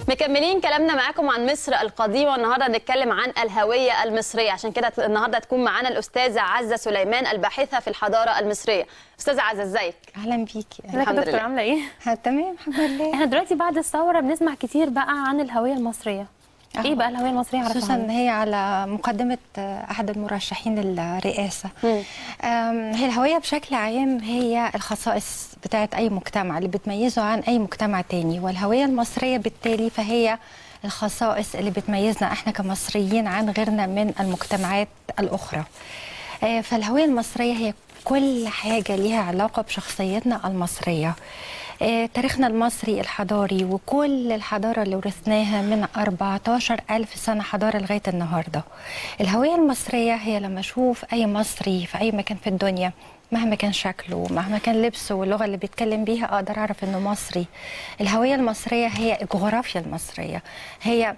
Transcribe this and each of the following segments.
مكملين كلامنا معاكم عن مصر القديمه، والنهارده هنتكلم عن الهويه المصريه. عشان كده النهارده تكون معانا الاستاذه عزه سليمان، الباحثه في الحضاره المصريه. استاذه عزه ازيك؟ اهلا بيكي. الحمد لله. دكتور عامله ايه؟ تمام الحمد لله. احنا دلوقتي بعد الثوره بنسمع كتير بقى عن الهويه المصريه. ايه بقى الهويه المصريه؟ خصوصا ان هي على مقدمه احد المرشحين للرئاسه. هي الهويه بشكل عام هي الخصائص بتاعت اي مجتمع اللي بتميزه عن اي مجتمع تاني، والهويه المصريه بالتالي فهي الخصائص اللي بتميزنا احنا كمصريين عن غيرنا من المجتمعات الاخرى. فالهويه المصريه هي كل حاجه ليها علاقه بشخصيتنا المصريه. تاريخنا المصري الحضاري وكل الحضارة اللي ورثناها من 14,000 سنة حضارة لغاية النهاردة. الهوية المصرية هي لما أشوف أي مصري في أي مكان في الدنيا، مهما كان شكله، مهما كان لبسه واللغة اللي بيتكلم بيها، أقدر أعرف إنه مصري. الهوية المصرية هي الجغرافيا المصرية، هي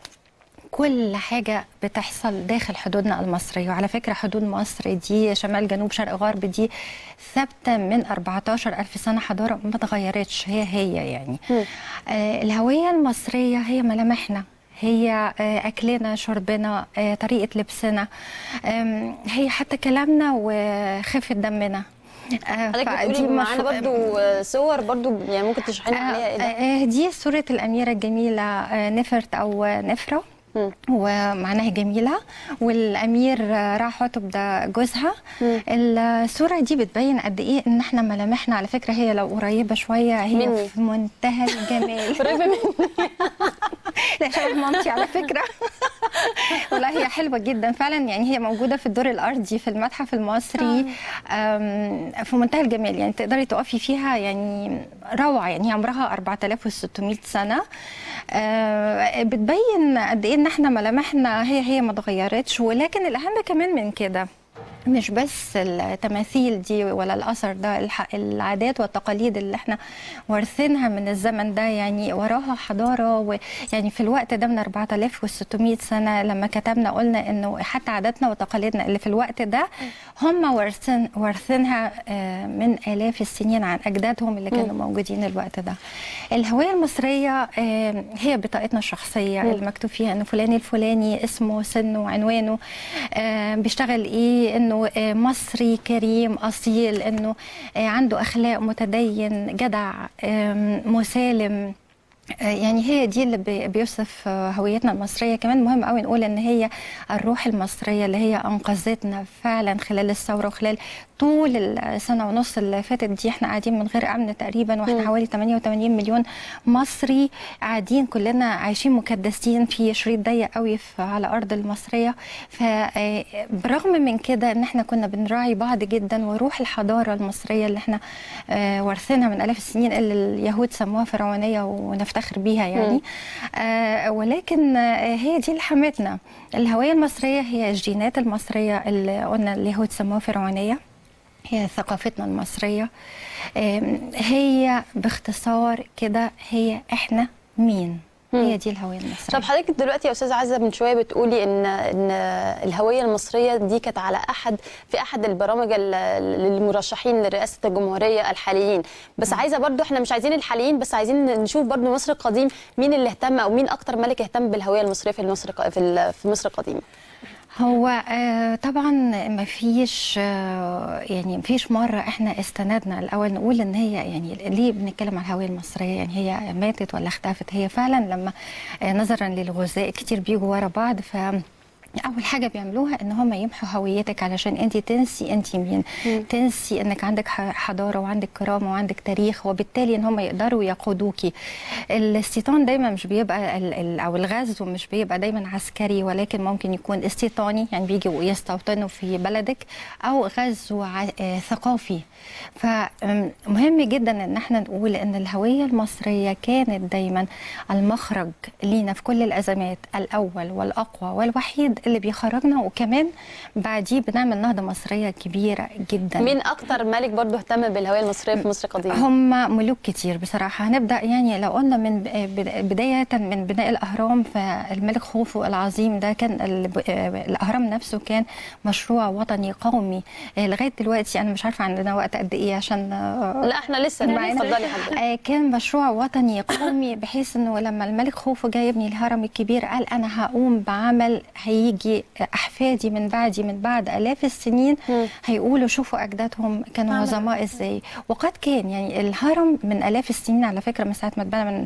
كل حاجة بتحصل داخل حدودنا المصرية. وعلى فكرة حدود مصر دي شمال جنوب شرق غرب دي ثابتة من 14,000 سنة حضارة، ما اتغيرتش، هي يعني. الهوية المصرية هي ملامحنا، هي أكلنا، شربنا، طريقة لبسنا، هي حتى كلامنا وخفة دمنا. حضرتك بتقولي معانا برضو صور برضو، يعني ممكن تشرحي لنا عليها ايه ده؟ دي صورة الأميرة الجميلة نفرت أو نفرة، ومعناها جميلة، والأمير راح عتب ده جوزها. الصورة دي بتبين قد إيه إن إحنا ملامحنا، على فكرة هي لو قريبة شوية هي مني في منتهى الجمال. قريبة مني. لا شبه مامتي على فكرة. والله هي حلوة جدا فعلا، يعني هي موجودة في الدور الأرضي في المتحف المصري. في منتهى الجمال، يعني تقدري تقفي فيها، يعني روعة. يعني هي عمرها 4600 سنة. بتبين قد ايه ان احنا ملامحنا هي ما اتغيرتش. ولكن الاهم كمان من كده مش بس التماثيل دي ولا الاثر ده، العادات والتقاليد اللي احنا وارثينها من الزمن ده، يعني وراها حضاره. ويعني في الوقت ده من 4600 سنه لما كتبنا قلنا انه حتى عاداتنا وتقاليدنا اللي في الوقت ده هم وارثينها من آلاف السنين عن اجدادهم اللي كانوا موجودين الوقت ده. الهويه المصريه هي بطاقتنا الشخصيه اللي مكتوب فيها انه فلان الفلاني اسمه، سنه، عنوانه، بيشتغل ايه، انه مصري كريم اصيل، انه عنده اخلاق، متدين، جدع، مسالم. يعني هي دي اللي بيوصف هويتنا المصريه. كمان مهم قوي نقول ان هي الروح المصريه اللي هي انقذتنا فعلا خلال الثوره، وخلال طول السنه ونص اللي فاتت دي احنا قاعدين من غير امن تقريبا، واحنا حوالي 88 مليون مصري قاعدين كلنا عايشين مكدسين في شريط ضيق قوي على ارض المصريه. فبرغم من كده ان احنا كنا بنراعي بعض جدا، وروح الحضاره المصريه اللي احنا وارثينها من الاف السنين اللي اليهود سموها فرعونيه ونفتخر بيها يعني. ولكن هي دي اللي حمتنا. الهويه المصريه هي الجينات المصريه اللي قلنا اليهود سموها فرعونيه، هي ثقافتنا المصرية. هي باختصار كده هي احنا مين. هي دي الهوية المصرية. طب حضرتك دلوقتي يا استاذه عزه من شويه بتقولي ان الهويه المصريه دي كانت على احد البرامج للمرشحين لرئاسه الجمهوريه الحاليين، بس عايزه برضو، احنا مش عايزين الحاليين بس، عايزين نشوف برضو مصر القديم، مين اللي اهتم او مين اكتر ملك اهتم بالهويه المصريه في مصر القديمه؟ هو طبعا ما فيش يعني ما فيش مره احنا استندنا الاول نقول ان هي، يعني ليه بنتكلم عن الهويه المصريه، يعني هي ماتت ولا اختفت. هي فعلا لما نظرا للغزاء كتير بيجوا ورا بعض، أول حاجة بيعملوها إن هم يمحوا هويتك علشان أنت تنسي أنت مين، تنسي إنك عندك حضارة وعندك كرامة وعندك تاريخ، وبالتالي إن هم يقدروا يقودوكي. الاستيطان دايما مش بيبقى أو الغزو مش بيبقى دايما عسكري، ولكن ممكن يكون استيطاني، يعني بيجوا يستوطنوا في بلدك، أو غزو ثقافي. فمهم جدا إن احنا نقول إن الهوية المصرية كانت دايما المخرج لينا في كل الأزمات، الأول والأقوى والوحيد الاقتصاد اللي بيخرجنا، وكمان بعديه بنعمل نهضه مصريه كبيره جدا. مين اكتر ملك برضو اهتم بالهويه المصريه في مصر القديمه؟ هم ملوك كتير بصراحه. هنبدا يعني لو قلنا من بدايه من بناء الاهرام، فالملك خوفو العظيم ده كان الاهرام نفسه كان مشروع وطني قومي. لغايه دلوقتي انا مش عارفه عندنا وقت قد ايه عشان لا احنا لسه اتفضلي حضرتك. كان مشروع وطني قومي، بحيث انه لما الملك خوفو جاي يبني الهرم الكبير قال انا هقوم بعمل هيجي احفادي من بعدي من بعد الاف السنين هيقولوا شوفوا اجدادهم كانوا عظماء ازاي. وقد كان يعني الهرم من الاف السنين على فكره، من ساعه ما اتبنى من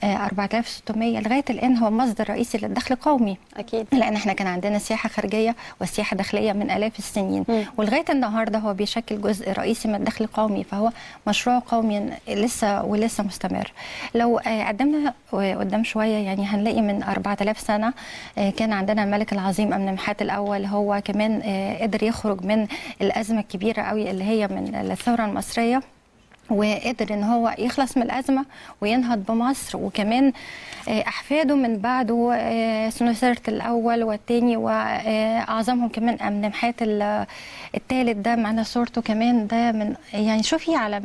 4600 لغايه الان هو مصدر رئيسي للدخل القومي. اكيد، لان احنا كان عندنا سياحه خارجيه وسياحه داخليه من الاف السنين، ولغايه النهارده هو بيشكل جزء رئيسي من الدخل القومي، فهو مشروع قومي ولسه مستمر. لو قدمنا قدام شويه يعني هنلاقي من 4000 سنه كان عندنا الملك العظيم أمنمحات الاول، هو كمان قدر يخرج من الازمه الكبيره قوي اللي هي من الثوره المصريه، وقدر ان هو يخلص من الازمه وينهض بمصر. وكمان احفاده من بعده سنوسرت الاول والثاني، واعظمهم كمان أمنمحات الثالث ده معنا صورته كمان، ده من يعني شوفي على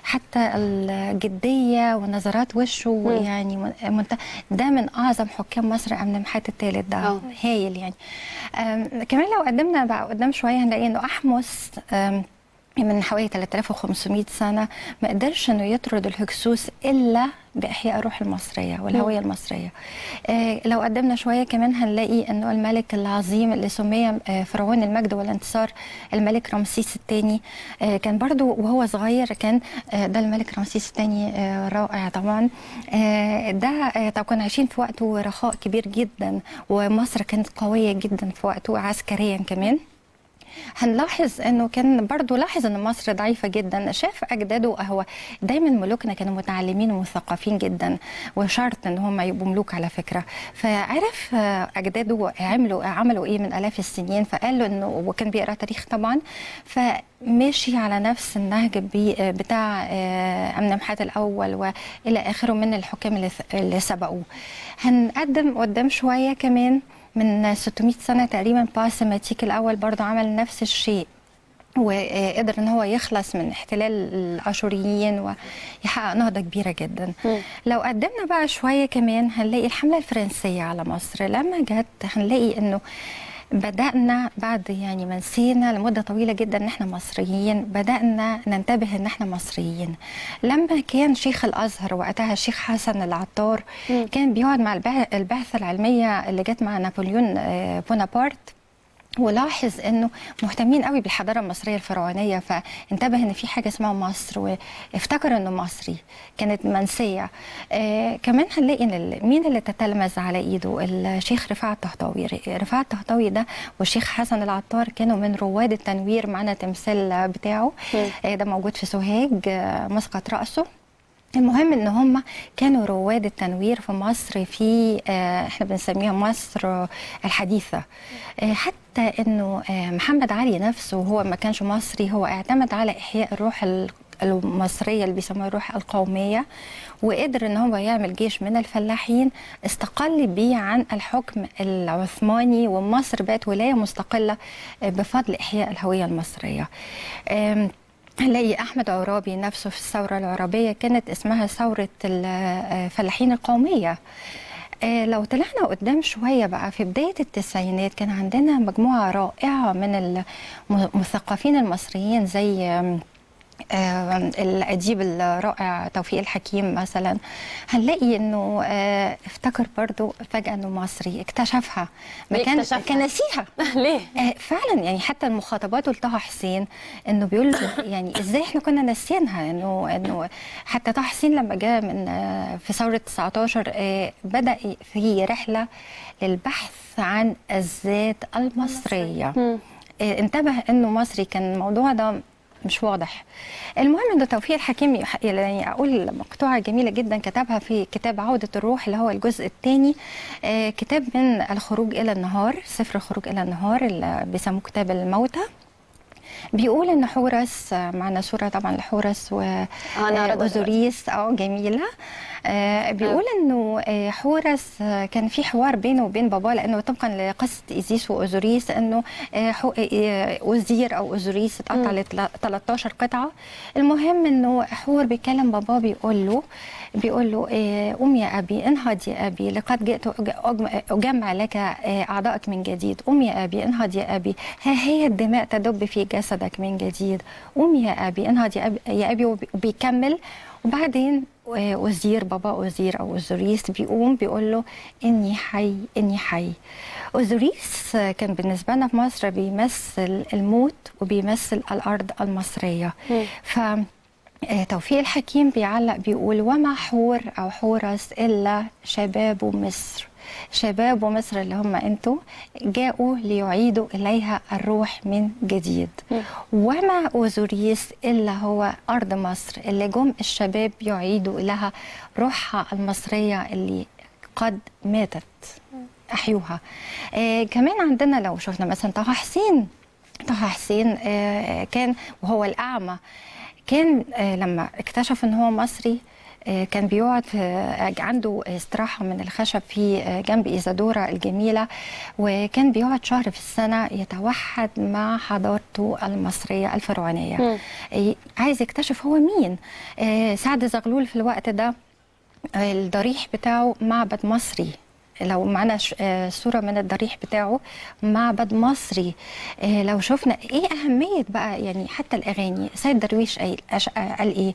حتى الجديه ونظرات وشه يعني ده من اعظم حكام مصر أمنمحات الثالث ده. هايل يعني. كمان لو قدمنا بقى قدام شويه هنلاقي انه أحمس من حوالي 3500 سنة ما قدرش انه يطرد الهكسوس الا باحياء الروح المصريه والهويه المصريه. لو قدمنا شويه كمان هنلاقي انه الملك العظيم اللي سمي فرعون المجد والانتصار الملك رمسيس الثاني، كان برضو وهو صغير كان ده الملك رمسيس الثاني رائع طبعا. ده طبعا كنا عايشين في وقته رخاء كبير جدا، ومصر كانت قويه جدا في وقته عسكريا كمان. هنلاحظ انه كان برضو لاحظ ان مصر ضعيفه جدا، شاف اجداده. هو دايما ملوكنا كانوا متعلمين ومثقفين جدا، وشرط ان هم يبقوا ملوك على فكره. فعرف اجداده عملوا ايه من الاف السنين، فقال له انه وكان بيقرا تاريخ طبعا، فماشي على نفس النهج بتاع أمنمحات الاول والى اخره من الحكام اللي سبقوه. هنقدم قدام شويه كمان من 600 سنة تقريبا باسماتيك الأول برضه عمل نفس الشيء، وقدر ان هو يخلص من احتلال الاشوريين ويحقق نهضه كبيره جدا. لو قدمنا بقى شويه كمان هنلاقي الحمله الفرنسيه على مصر لما جت، هنلاقي انه بدأنا بعد يعني ما نسينا لمدة طويلة جدا ان احنا مصريين، بدأنا ننتبه ان احنا مصريين. لما كان شيخ الازهر وقتها الشيخ حسن العطار كان بيقعد مع البعثة العلمية اللي جت مع نابليون بونابرت، ولاحظ انه مهتمين قوي بالحضاره المصريه الفرعونيه، فانتبه ان في حاجه اسمها مصر وافتكر انه مصري، كانت منسيه. كمان هنلاقي ان مين اللي تتلمذ على ايده؟ الشيخ رفاعة الطهطاوي. رفاعة الطهطاوي ده والشيخ حسن العطار كانوا من رواد التنوير، معنا تمثال بتاعه ده موجود في سوهاج مسقط راسه. المهم ان هم كانوا رواد التنوير في مصر، في احنا بنسميها مصر الحديثه. حتى انه محمد علي نفسه هو ما كانش مصري، هو اعتمد على احياء الروح المصريه اللي بيسموها الروح القوميه، وقدر ان هو يعمل جيش من الفلاحين استقل بيه عن الحكم العثماني، ومصر بقت ولايه مستقله بفضل احياء الهويه المصريه. هنلاقي أحمد عرابي نفسه في الثورة العربية كانت اسمها ثورة الفلاحين القومية. لو طلعنا قدام شوية بقى في بداية التسعينات كان عندنا مجموعة رائعة من المثقفين المصريين زي الأديب الرائع توفيق الحكيم مثلا. هنلاقي انه افتكر برضو فجأة انه مصري، اكتشفها، كان نسيها. ليه؟ فعلا يعني حتى المخاطبات لطه حسين انه بيقول يعني ازاي احنا كنا ناسيينها، انه حتى طه حسين لما جاء من في ثورة 19 بدأ في رحلة للبحث عن الذات المصرية. انتبه انه مصري، كان الموضوع ده مش واضح. المهم ان توفيق الحكيم يعني اقول مقطوعه جميله جدا كتبها في كتاب عوده الروح اللي هو الجزء الثاني، كتاب من الخروج الى النهار، سفر الخروج الى النهار اللي بيسموه كتاب الموتى. بيقول ان حورس، معنا صوره طبعا لحورس واوزوريس جميله، بيقول انه حورس كان في حوار بينه وبين باباه، لانه طبقا لقصه ايزيس واوزوريس انه اوزير او اوزوريس اتقطع ل 13 قطعه. المهم انه حور بيكلم باباه بيقول له قوم يا ابي، انهض يا ابي، لقد جئت اجمع لك اعضائك من جديد. قوم يا ابي، انهض يا ابي، ها هي الدماء تدب في جسدك من جديد. قوم يا ابي، انهض يا ابي. وبيكمل. وبعدين بابا اوزير او اوزوريس بيقول له اني حي اني حي. اوزوريس كان بالنسبه لنا في مصر بيمثل الموت وبيمثل الارض المصريه. ف توفيق الحكيم بيعلق بيقول وما حور أو حورس إلا شباب مصر. شباب مصر اللي هم أنتوا جاءوا ليعيدوا إليها الروح من جديد. وما أوزوريس إلا هو أرض مصر اللي جم الشباب يعيدوا لها روحها المصرية اللي قد ماتت، أحيوها. كمان عندنا لو شفنا مثلا طه حسين كان وهو الأعمى، كان لما اكتشف ان هو مصري كان بيقعد عنده استراحة من الخشب في جنب إيزادورا الجميلة، وكان بيقعد شهر في السنة يتوحد مع حضارته المصرية الفرعونية. عايز يكتشف هو مين. سعد زغلول في الوقت ده الضريح بتاعه معبد مصري، لو معنا صورة من الضريح بتاعه معبد مصري. لو شفنا ايه أهمية بقى يعني حتى الأغاني. سيد درويش قال ايه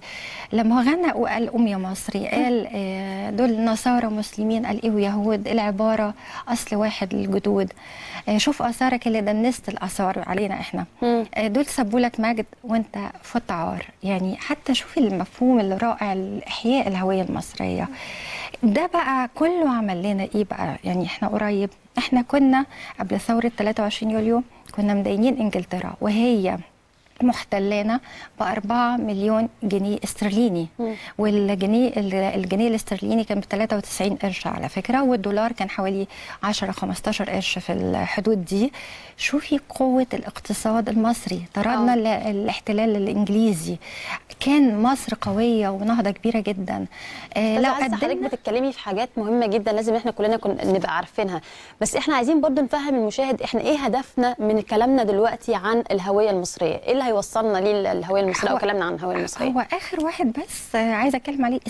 لما غنى وقال يا مصري؟ قال دول نصارى مسلمين، قال ايه ويهود، العبارة أصل واحد للجدود. شوف آثارك اللي دنست الآثار علينا احنا، دول سبوا لك مجد وانت فت عار. يعني حتى شوف المفهوم الرائع لإحياء الهوية المصرية. ده بقى كله عمل لنا ايه بقى؟ يعني احنا قريب، احنا كنا قبل ثورة 23 يوليو كنا مدينين انجلترا وهي محتلانا ب4 مليون جنيه استرليني، والجنيه الاسترليني كان ب 93 قرش على فكره، والدولار كان حوالي 10 15 قرش في الحدود دي. شوفي قوه الاقتصاد المصري، طردنا الاحتلال الانجليزي، كان مصر قويه ونهضه كبيره جدا. لو حضرتك بتتكلمي في حاجات مهمه جدا لازم احنا كلنا نبقى عارفينها، بس احنا عايزين برضو نفهم المشاهد احنا ايه هدفنا من كلامنا دلوقتي عن الهويه المصريه، ايه اللي هيوصلنا للهويه المصريه او كلامنا عن الهويه المصريه. هو اخر واحد بس عايزه اتكلم عليه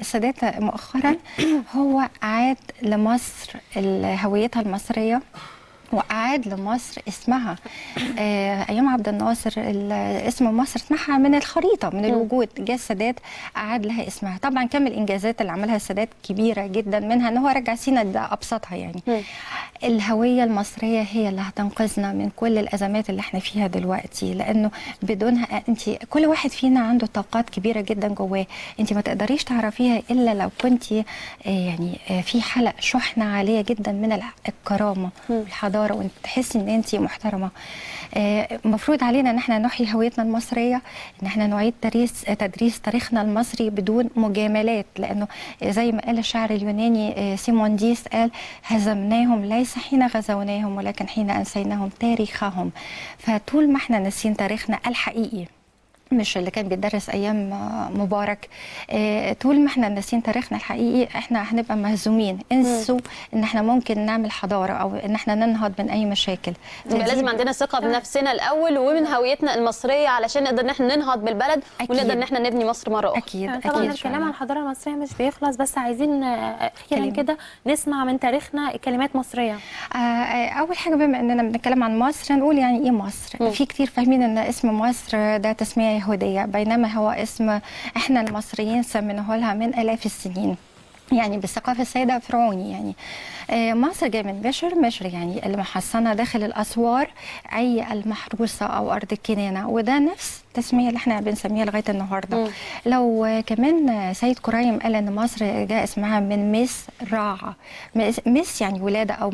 السادات مؤخرا هو عاد لمصر هويتها المصريه وأعاد لمصر اسمها. أيام عبد الناصر اسم مصر اتمحى من الخريطة من الوجود، جاء السادات أعاد لها اسمها. طبعا كم الإنجازات اللي عملها السادات كبيرة جدا، منها أنه هو رجع سينا، ده أبسطها يعني. الهوية المصرية هي اللي هتنقذنا من كل الأزمات اللي احنا فيها دلوقتي، لأنه بدونها انت كل واحد فينا عنده طاقات كبيرة جدا جواه، انت ما تقدريش تعرفيها إلا لو كنت يعني في حلق شحنة عالية جدا من الكرامة والحضارة، وانت تحسي ان انت محترمه. المفروض علينا ان احنا نحيي هويتنا المصريه، ان احنا نعيد تدريس تاريخنا المصري بدون مجاملات، لانه زي ما قال الشاعر اليوناني سيمونديس قال هزمناهم ليس حين غزوناهم ولكن حين انسيناهم تاريخهم. فطول ما احنا ناسيين تاريخنا الحقيقي مش اللي كان بيدرس ايام مبارك، طول ما احنا ناسيين تاريخنا الحقيقي احنا هنبقى مهزومين. انسوا ان احنا ممكن نعمل حضاره او ان احنا ننهض من اي مشاكل. يبقى لازم عندنا ثقه بنفسنا الاول ومن هويتنا المصريه علشان نقدر ان احنا ننهض بالبلد ونقدر ان احنا نبني مصر مره اخرى. اكيد طبعا الكلام عن الحضاره المصريه مش بيخلص، بس عايزين اخيرا كده نسمع من تاريخنا كلمات مصريه. اول حاجه بما اننا بنتكلم عن مصر نقول يعني ايه مصر. في كتير فاهمين ان اسم مصر ده تسميه يهودية، بينما هو اسم احنا المصريين سميناه لها من آلاف السنين، يعني بالثقافة السائدة فرعوني. يعني مصر جاي من مشر يعني المحصنة داخل الأسوار، أي المحروسة أو أرض الكنانة، وده نفس التسمية اللي احنا بنسميها لغاية النهاردة. لو كمان سيد كرايم قال ان مصر جاء اسمها من مس راعة. مس يعني ولادة او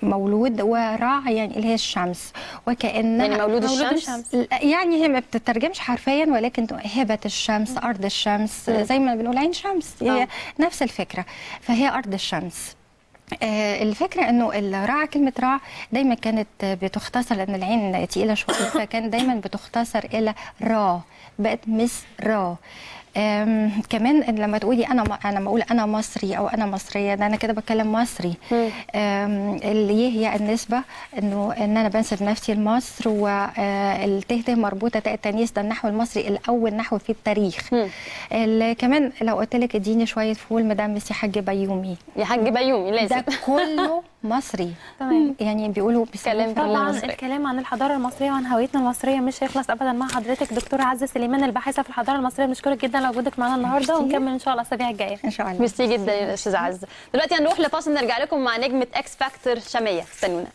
مولود، وراعة يعني اللي هي الشمس، وكأنها يعني مولود الشمس. يعني هي ما بتترجمش حرفيا، ولكن هبة الشمس، أرض الشمس، زي ما بنقول عين شمس، هي نفس الفكرة، فهي أرض الشمس. الفكرة انه الراعة، كلمة راعة دايما كانت بتختصر لان العين تقيلة شوية، فكان دايما بتختصر الى را، بقت مس را. كمان لما تقولي انا بقول انا مصري او انا مصريه، ده انا كده بتكلم مصري. اللي هي النسبه ان انا بنسب نفسي لمصر، والته مربوطه تاء التانيث، ده النحو المصري الاول نحو في التاريخ. كمان لو قلت لك اديني شويه فول مدام ميسي حاج بيومي، يا حاج بيومي لازم. ده كله مصري. تمام. يعني بيقولوا طبعا الكلام عن الحضاره المصريه وعن هويتنا المصريه مش هيخلص ابدا مع حضرتك دكتوره عزه سليمان الباحثه في الحضاره المصريه. بنشكرك جدا لوجودك معانا النهارده، ونكمل ان شاء الله الاسابيع الجايه ان شاء الله. ميرسي جدا يا استاذه عزه. دلوقتي هنروح لفاصل، نرجع لكم مع نجمه اكس فاكتور شاميه، استنونا.